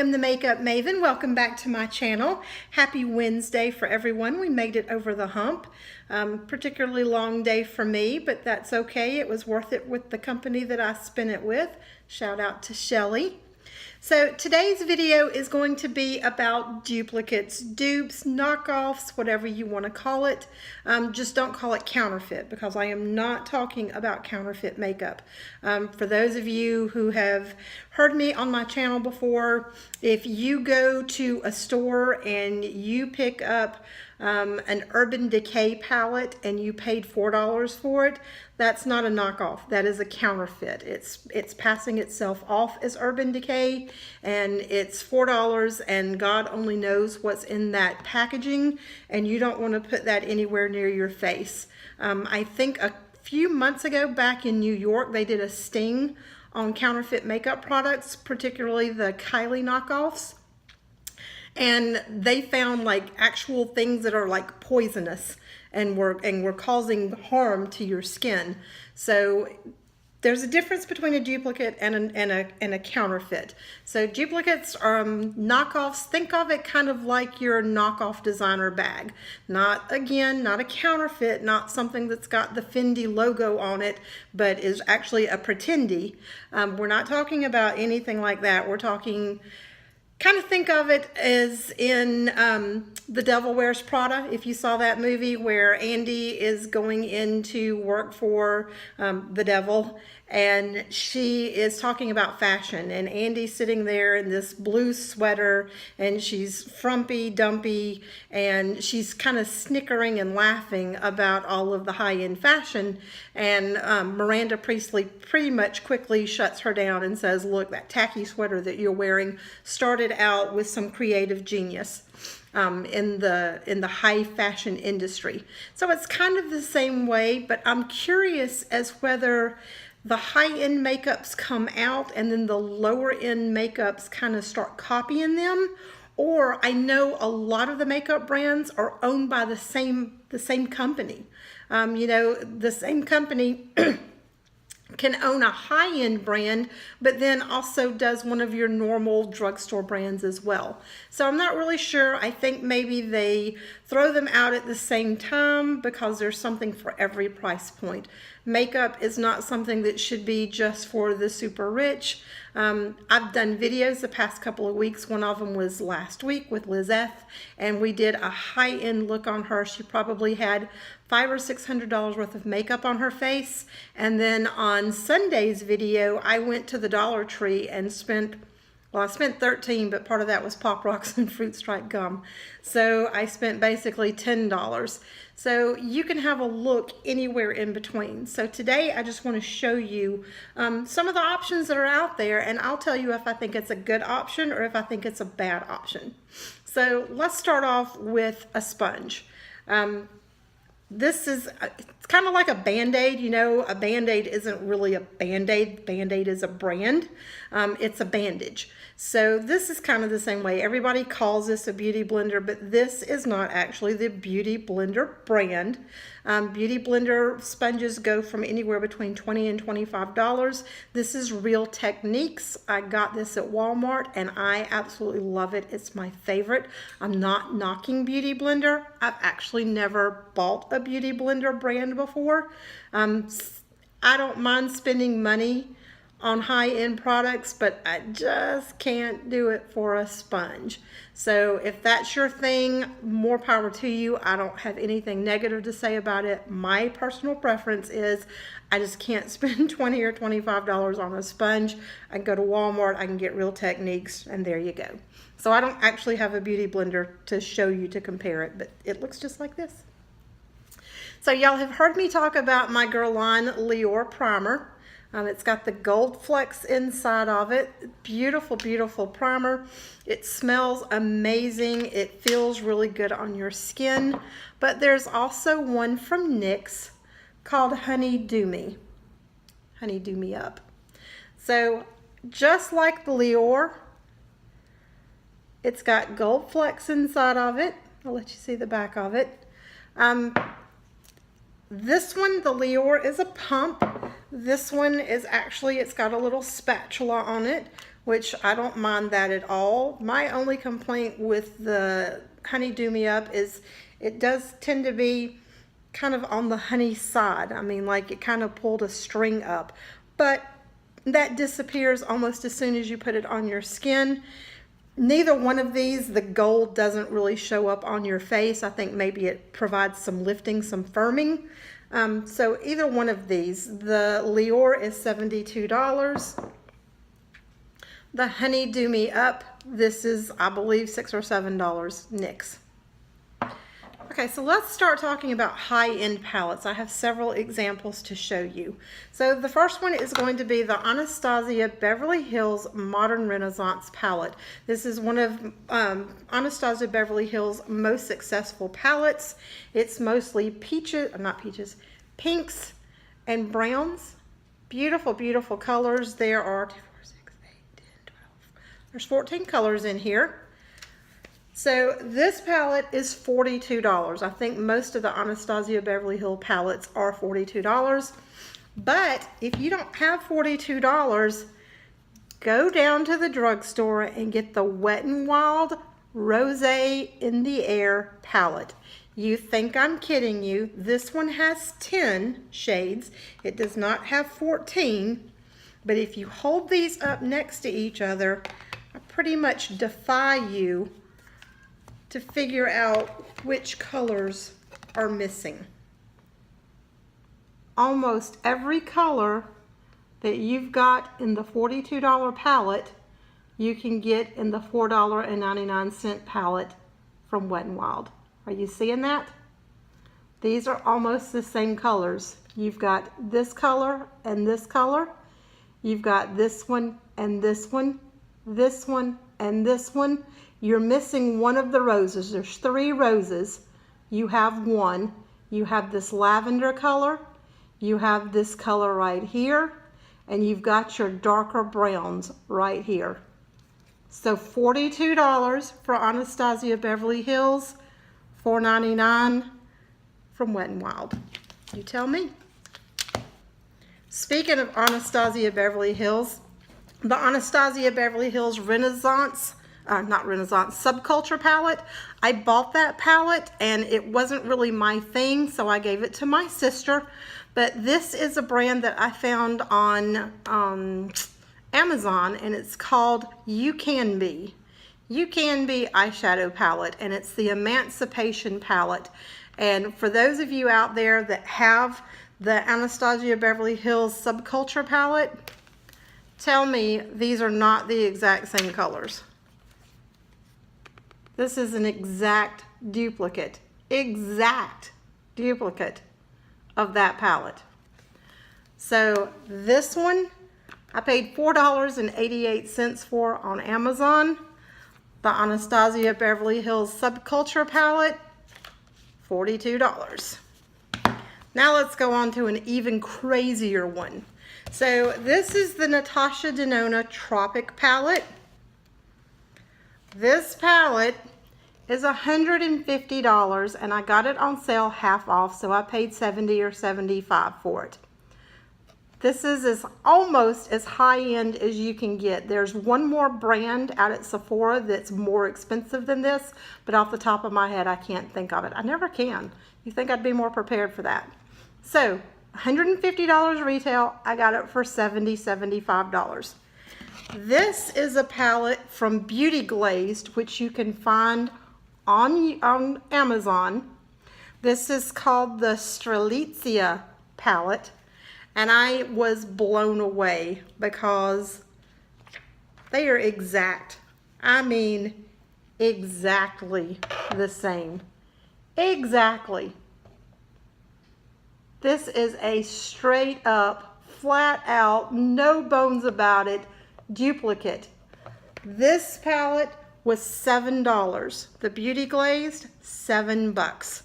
am the Makeup Maven. Welcome back to my channel. Happy Wednesday for everyone. We made it over the hump. Particularly long day for me, but that's okay. It was worth it with the company that I spent it with. Shout out to Shelly. So today's video is going to be about duplicates, dupes, knockoffs, whatever you want to call it. Just don't call it counterfeit, because I am not talking about counterfeit makeup. For those of you who have heard me on my channel before, if you go to a store and you pick up an Urban Decay palette and you paid $4 for it, that's not a knockoff. That is a counterfeit. It's passing itself off as Urban Decay, and it's $4, and God only knows what's in that packaging, and you don't want to put that anywhere near your face. I think a few months ago back in New York, they did a sting on counterfeit makeup products, particularly the Kylie knockoffs. And they found like actual things that are like poisonous and were causing harm to your skin. So there's a difference between a duplicate and a counterfeit. So duplicates are knockoffs. Think of it kind of like your knockoff designer bag. Not a counterfeit, not something that's got the Fendi logo on it, but is actually a pretendy. We're not talking about anything like that. We're talking, kind of think of it as in The Devil Wears Prada, if you saw that movie where Andy is going in to work for the devil, and she is talking about fashion, and Andy's sitting there in this blue sweater, and she's frumpy dumpy, and she's kind of snickering and laughing about all of the high-end fashion, and Miranda Priestley pretty much quickly shuts her down and says, look, that tacky sweater that you're wearing started out with some creative genius in the high fashion industry. So it's kind of the same way, but I'm curious as whether the high-end makeups come out and then the lower-end makeups kind of start copying them, or I know a lot of the makeup brands are owned by the same company. You know, the same company can own a high-end brand, but then also does one of your normal drugstore brands as well. So I'm not really sure. I think maybe they throw them out at the same time because there's something for every price point. Makeup is not something that should be just for the super rich. I've done videos the past couple of weeks. One of them was last week with Lizeth, and we did a high-end look on her. She probably had $500 or $600 worth of makeup on her face. And then on Sunday's video, I went to the Dollar Tree and spent, well, I spent $13, but part of that was Pop Rocks and Fruit Stripe gum. So I spent basically $10. So you can have a look anywhere in between. So today I just want to show you some of the options that are out there, and I'll tell you if I think it's a good option or if I think it's a bad option. So let's start off with a sponge. This is, it's kind of like a Band-Aid. You know, a Band-Aid isn't really a Band-Aid. Band-Aid is a brand. It's a bandage. So this is kind of the same way. Everybody calls this a beauty blender, but this is not actually the Beauty Blender brand. Beauty Blender sponges go from anywhere between $20 and $25. This is Real Techniques. I got this at Walmart and I absolutely love it. It's my favorite. I'm not knocking Beauty Blender. I've actually never bought a Beauty Blender brand before. I don't mind spending money on high-end products, but I just can't do it for a sponge. So if that's your thing, more power to you. I don't have anything negative to say about it. My personal preference is I just can't spend $20 or $25 on a sponge. I can go to Walmart, I can get Real Techniques, and there you go. So I don't actually have a beauty blender to show you to compare it, but it looks just like this. So y'all have heard me talk about my Guerlain Lior primer. It's got the gold flecks inside of it. Beautiful, beautiful primer. It smells amazing. It feels really good on your skin. But there's also one from NYX called Honey Do Me. Honey Do Me Up. So just like the Lior, it's got gold flecks inside of it. I'll let you see the back of it. This one, the Lior, is a pump. This one is actually, it's got a little spatula on it, which I don't mind that at all. My only complaint with the Honey Do Me Up is it does tend to be kind of on the honey side. I mean, like it kind of pulled a string up, but that disappears almost as soon as you put it on your skin. Neither one of these, the gold doesn't really show up on your face. I think maybe it provides some lifting, some firming. So either one of these. The Lior is $72. The Honey Do Me Up, this is, I believe, $6 or $7 NYX. Okay, so let's start talking about high-end palettes. I have several examples to show you. So the first one is going to be the Anastasia Beverly Hills Modern Renaissance palette. This is one of Anastasia Beverly Hills' most successful palettes. It's mostly pinks and browns. Beautiful, beautiful colors. There are 2, 4, 6, 8, 10, 12. There's 14 colors in here. So this palette is $42. I think most of the Anastasia Beverly Hills palettes are $42. But if you don't have $42, go down to the drugstore and get the Wet n Wild Rosé in the Air palette. You think I'm kidding you. This one has 10 shades. It does not have 14. But if you hold these up next to each other, I pretty much defy you to figure out which colors are missing. Almost every color that you've got in the $42 palette, you can get in the $4.99 palette from Wet n Wild. Are you seeing that? These are almost the same colors. You've got this color and this color. You've got this one and this one, this one and this one. You're missing one of the roses. There's 3 roses. You have one. You have this lavender color. You have this color right here. And you've got your darker browns right here. So $42 for Anastasia Beverly Hills, $4.99 from Wet n Wild. You tell me. Speaking of Anastasia Beverly Hills, the Anastasia Beverly Hills Subculture palette. I bought that palette and it wasn't really my thing, so I gave it to my sister. But this is a brand that I found on Amazon, and it's called You Can Be. You Can Be eyeshadow palette, and it's the Emancipation palette. And for those of you out there that have the Anastasia Beverly Hills Subculture palette, tell me these are not the exact same colors. This is an exact duplicate of that palette. So this one, I paid $4.88 for on Amazon. The Anastasia Beverly Hills Subculture palette, $42. Now let's go on to an even crazier one. So this is the Natasha Denona Tropic palette. This palette is $150, and I got it on sale half off, so I paid $70 or $75 for it. This is almost as high-end as you can get. There's one more brand out at Sephora that's more expensive than this, but off the top of my head, I can't think of it. I never can. You think I'd be more prepared for that. So, $150 retail, I got it for $70, $75. This is a palette from Beauty Glazed, which you can find on Amazon. This is called the Strelitzia palette, and I was blown away because they are exact. I mean, exactly the same. Exactly. This is a straight up, flat out, no bones about it duplicate. This palette was $7. The Beauty Glazed, $7.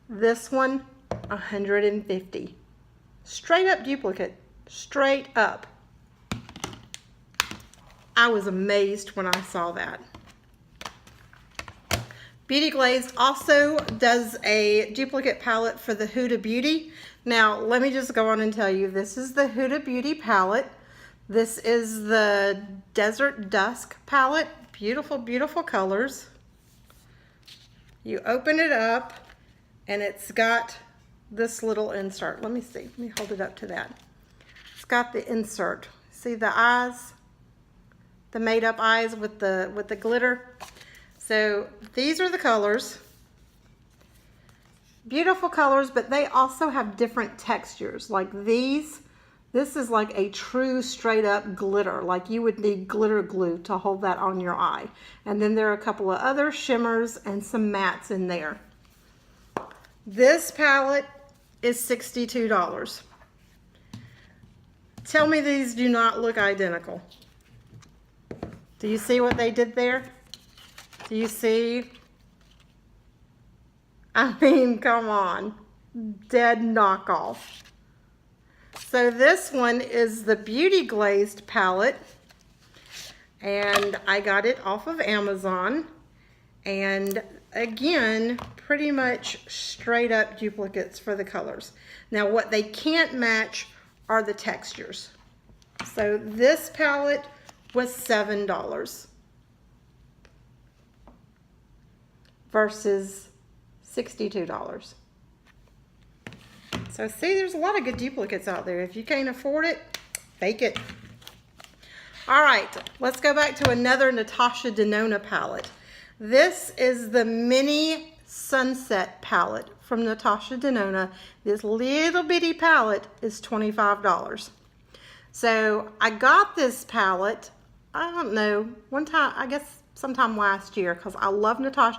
This one, $150. Straight up duplicate. Straight up. I was amazed when I saw that. Beauty Glazed also does a duplicate palette for the Huda Beauty. Now, let me just go on and tell you, this is the Huda Beauty palette. This is the Desert Dusk palette. Beautiful, beautiful colors. You open it up, and it's got this little insert. Let me see. Let me hold it up to that. It's got the insert. See the eyes? The made-up eyes with the glitter. So these are the colors. Beautiful colors, but they also have different textures. Like these, this is like a true straight up glitter. Like you would need glitter glue to hold that on your eye. And then there are a couple of other shimmers and some mattes in there. This palette is $62. Tell me these do not look identical. Do you see what they did there? Do you see? I mean, come on. Dead knockoff. So this one is the Beauty Glazed palette. And I got it off of Amazon. And again, pretty much straight up duplicates for the colors. Now what they can't match are the textures. So this palette was $7 versus $62. So see, there's a lot of good duplicates out there. If you can't afford it, fake it. All right, let's go back to another Natasha Denona palette. This is the Mini Sunset palette from Natasha Denona. This little bitty palette is $25. So I got this palette, I don't know, one time, I guess sometime last year, because I love Natasha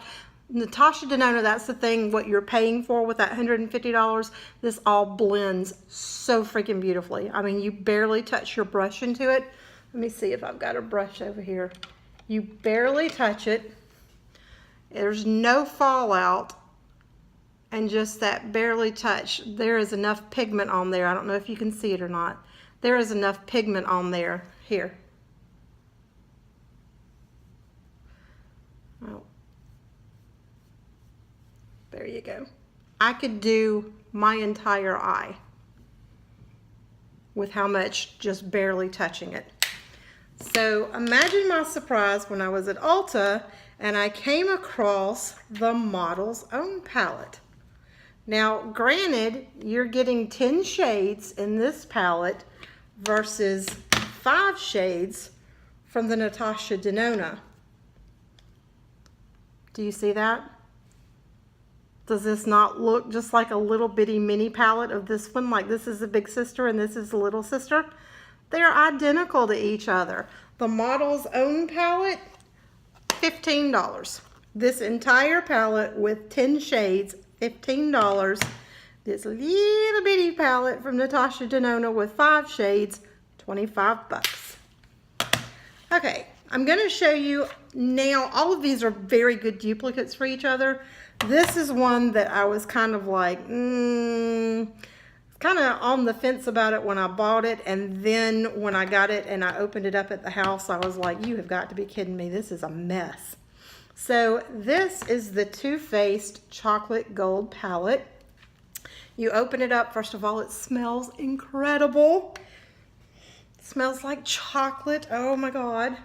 Denona. That's the thing, what you're paying for with that $150. This all blends so freaking beautifully. I mean, you barely touch your brush into it. Let me see if I've got a brush over here. You barely touch it. There's no fallout, and just that barely touch. There is enough pigment on there. I don't know if you can see it or not. There is enough pigment on there. Here. Oh. There you go. I could do my entire eye with how much just barely touching it. So imagine my surprise when I was at Ulta and I came across the Model's Own palette. Now, granted, you're getting 10 shades in this palette versus 5 shades from the Natasha Denona. Do you see that? Does this not look just like a little bitty mini palette of this one? Like this is the big sister and this is the little sister? They're identical to each other. The Model's Own palette, $15. This entire palette with 10 shades, $15. This little bitty palette from Natasha Denona with 5 shades, 25 bucks. Okay, I'm going to show you now. All of these are very good duplicates for each other. This is one that I was kind of like, kind of on the fence about it when I bought it, and then when I got it and I opened it up at the house, I was like, you have got to be kidding me. This is a mess. So this is the Too Faced Chocolate Gold palette. You open it up. First of all, it smells incredible. It smells like chocolate. Oh my God.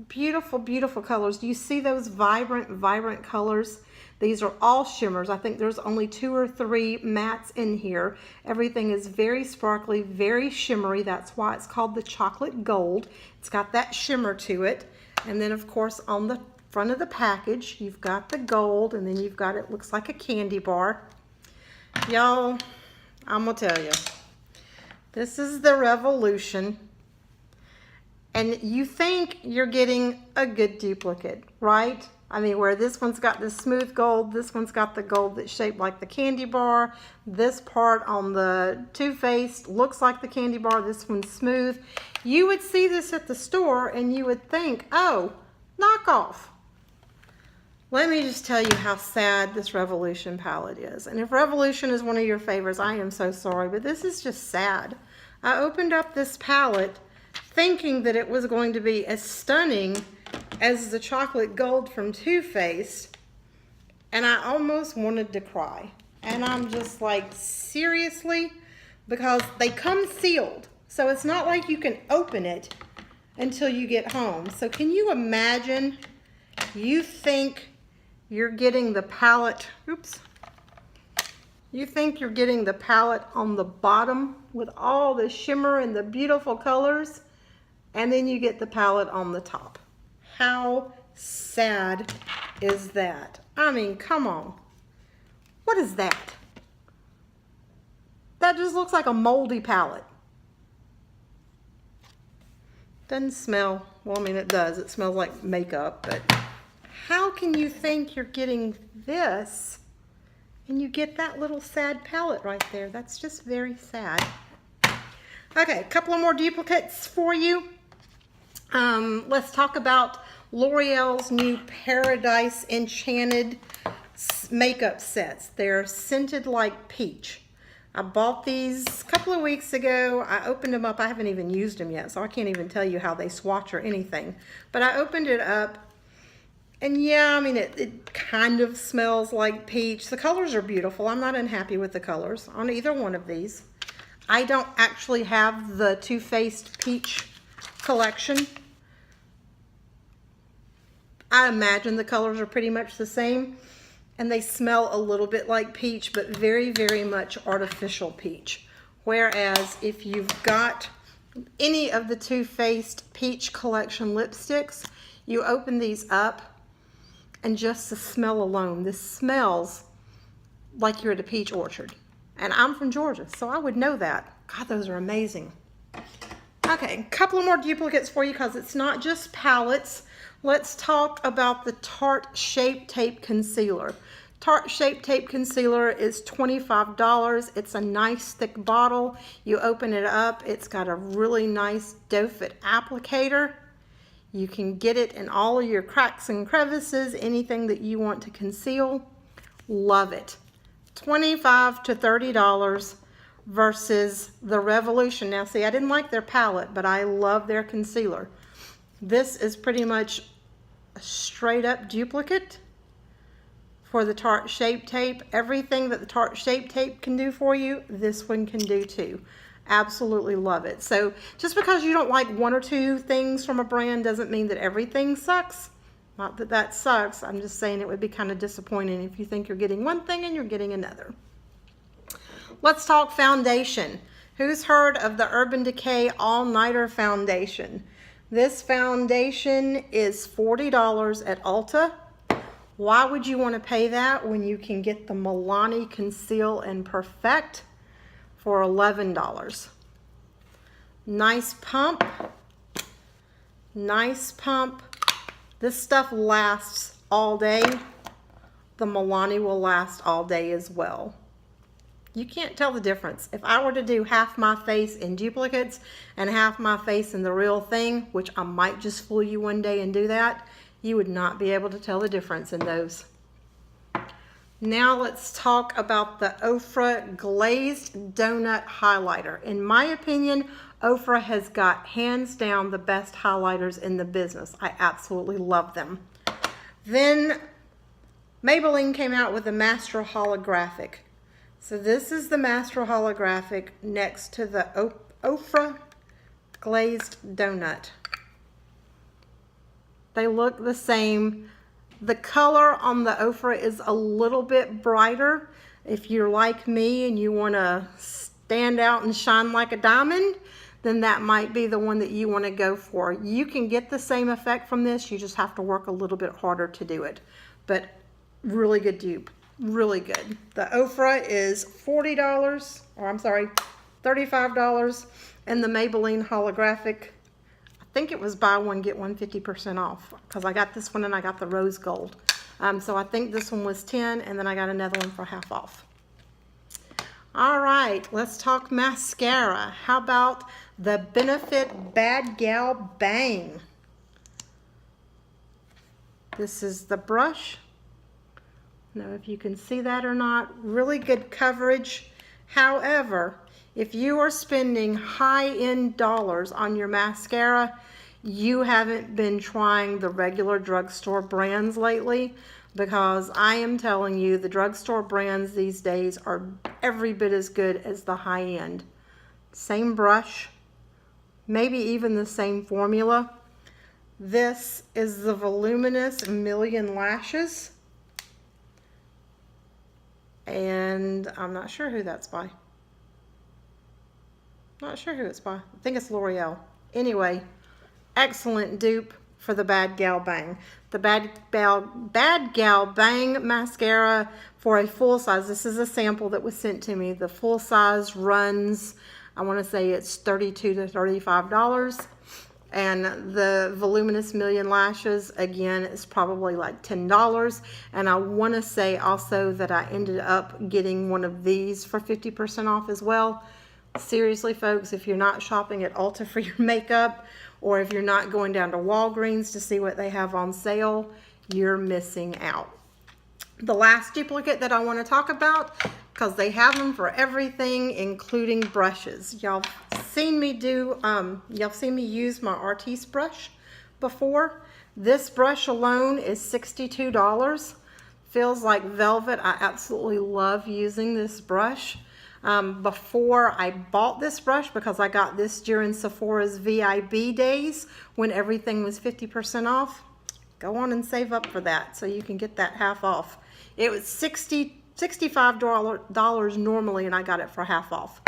Beautiful, beautiful colors. Do you see those vibrant, vibrant colors? These are all shimmers. I think there's only 2 or 3 mattes in here. Everything is very sparkly, very shimmery. That's why it's called the chocolate gold. It's got that shimmer to it. And then of course on the front of the package, you've got the gold, and then you've got, it looks like a candy bar. Y'all, I'm gonna tell you, this is the Revolution. And you think you're getting a good duplicate, right? I mean, where this one's got the smooth gold, this one's got the gold that's shaped like the candy bar. This part on the Too Faced looks like the candy bar. This one's smooth. You would see this at the store and you would think, oh, knockoff. Let me just tell you how sad this Revolution palette is. And if Revolution is one of your favorites, I am so sorry, but this is just sad. I opened up this palette thinking that it was going to be as stunning as the chocolate gold from Too Faced, and I almost wanted to cry. And I'm just like, seriously? Because they come sealed. So it's not like you can open it until you get home. So can you imagine, you think you're getting the palette, oops. You think you're getting the palette on the bottom with all the shimmer and the beautiful colors, and then you get the palette on the top. How sad is that? I mean, come on. What is that? That just looks like a moldy palette. Doesn't smell, well, I mean, it does. It smells like makeup, but how can you think you're getting this and you get that little sad palette right there? That's just very sad. Okay, a couple of more duplicates for you. Let's talk about L'Oreal's new Paradise Enchanted makeup sets. They're scented like peach. I bought these a couple of weeks ago. I opened them up. I haven't even used them yet, so I can't even tell you how they swatch or anything. But I opened it up, and yeah, I mean, it kind of smells like peach. The colors are beautiful. I'm not unhappy with the colors on either one of these. I don't actually have the Too Faced Peach collection. I imagine the colors are pretty much the same, and they smell a little bit like peach, but very, very much artificial peach. Whereas if you've got any of the Too Faced Peach collection lipsticks, you open these up, and just the smell alone, this smells like you're at a peach orchard. And I'm from Georgia, so I would know that. God, those are amazing. Okay, a couple of more duplicates for you because it's not just palettes. Let's talk about the Tarte Shape Tape Concealer. Tarte Shape Tape Concealer is $25. It's a nice thick bottle. You open it up, it's got a really nice doe foot applicator. You can get it in all of your cracks and crevices, anything that you want to conceal. Love it. $25 to $30 versus the Revolution. Now see, I didn't like their palette, but I love their concealer. This is pretty much a straight up duplicate for the Tarte Shape Tape. Everything that the Tarte Shape Tape can do for you, this one can do too. Absolutely love it. So just because you don't like one or two things from a brand doesn't mean that everything sucks. Not that that sucks. I'm just saying it would be kind of disappointing if you think you're getting one thing and you're getting another. Let's talk foundation. Who's heard of the Urban Decay All Nighter Foundation? This foundation is $40 at Ulta. Why would you want to pay that when you can get the Milani Conceal and Perfect for $11? Nice pump. Nice pump. This stuff lasts all day. The Milani will last all day as well. You can't tell the difference. If I were to do half my face in duplicates and half my face in the real thing, which I might just fool you one day and do that, you would not be able to tell the difference in those. Now let's talk about the Ofra Glazed Donut Highlighter. In my opinion, Ofra has got hands down the best highlighters in the business. I absolutely love them. Then Maybelline came out with the Master Holographic. So this is the Master Holographic next to the Ofra Glazed Donut. They look the same. The color on the Ofra is a little bit brighter. If you're like me and you want to stand out and shine like a diamond, then that might be the one that you want to go for. You can get the same effect from this. You just have to work a little bit harder to do it. But really good dupe. Really good. The Ofra is $40, or I'm sorry, $35. And the Maybelline Holographic, I think it was buy one, get one 50% off. Because I got this one and I got the rose gold. So I think this one was 10 and then I got another one for half off. All right, let's talk mascara. How about the Benefit Bad Gal Bang? This is the brush. I don't know if you can see that or not. Really good coverage. However, if you are spending high-end dollars on your mascara, you haven't been trying the regular drugstore brands lately, because I am telling you, the drugstore brands these days are every bit as good as the high end. Same brush, maybe even the same formula. This is the Voluminous Million Lashes, and I'm not sure who that's by. Not sure who it's by. I think it's L'Oreal. Anyway, excellent dupe for the Bad Gal Bang. The Bad Gal Bang mascara for a full size. This is a sample that was sent to me. The full size runs, I want to say it's $32 to $35. And the Voluminous Million Lashes, again, is probably like $10. And I want to say also that I ended up getting one of these for 50% off as well. Seriously, folks, if you're not shopping at Ulta for your makeup, or if you're not going down to Walgreens to see what they have on sale, you're missing out. The last duplicate that I want to talk about, because they have them for everything, including brushes. Y'all seen me use my Artiste brush before. This brush alone is $62. Feels like velvet. I absolutely love using this brush. Before I bought this brush, because I got this during Sephora's VIB days when everything was 50% off, go on and save up for that so you can get that half off. It was $65 normally, and I got it for half off.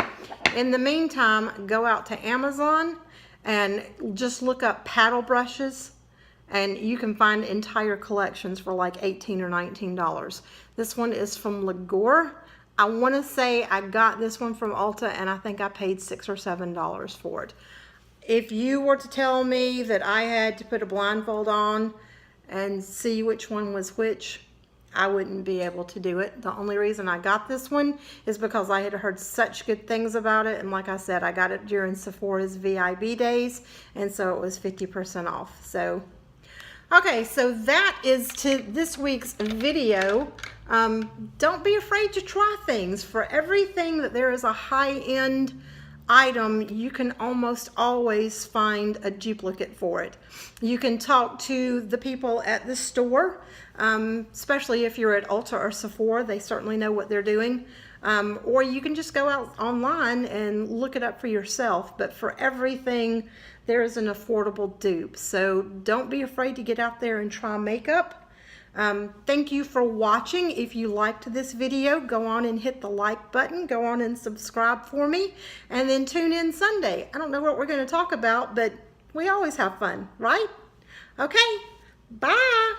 In the meantime, go out to Amazon and just look up paddle brushes, and you can find entire collections for like $18 or $19. This one is from Ligor. I want to say I got this one from Ulta, and I think I paid $6 or $7 for it. If you were to tell me that I had to put a blindfold on and see which one was which, I wouldn't be able to do it. The only reason I got this one is because I had heard such good things about it, and like I said, I got it during Sephora's VIB days, and so it was 50% off. So okay, so that is to this week's video. Don't be afraid to try things. For everything that there is a high-end item, you can almost always find a duplicate for it. You can talk to the people at the store, especially if you're at Ulta or Sephora. They certainly know what they're doing. Or you can just go out online and look it up for yourself. But for everything, there is an affordable dupe. So don't be afraid to get out there and try makeup. Thank you for watching. If you liked this video, go on and hit the like button. Go on and subscribe for me. And then tune in Sunday. I don't know what we're going to talk about, but we always have fun, right? Okay, bye.